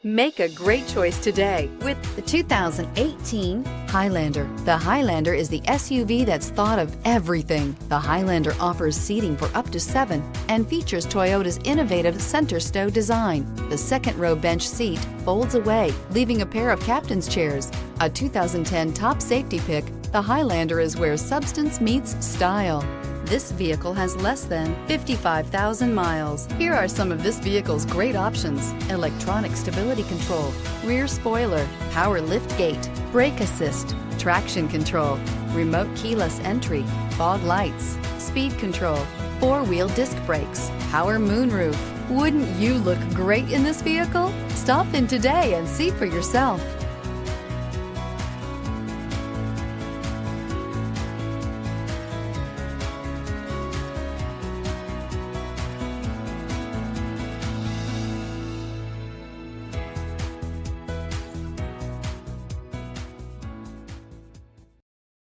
Make a great choice today with The 2018 Highlander. The Highlander is the SUV that's thought of everything. The Highlander offers seating for up to 7 and features Toyota's innovative center stow design. The second row bench seat folds away, leaving a pair of captain's chairs. A 2010 top safety pick, the Highlander is where substance meets style. This vehicle has less than 55,000 miles. Here are some of this vehicle's great options: electronic stability control, rear spoiler, power liftgate, brake assist, traction control, remote keyless entry, fog lights, speed control, 4-wheel disc brakes, power moonroof. Wouldn't you look great in this vehicle? Stop in today and see for yourself.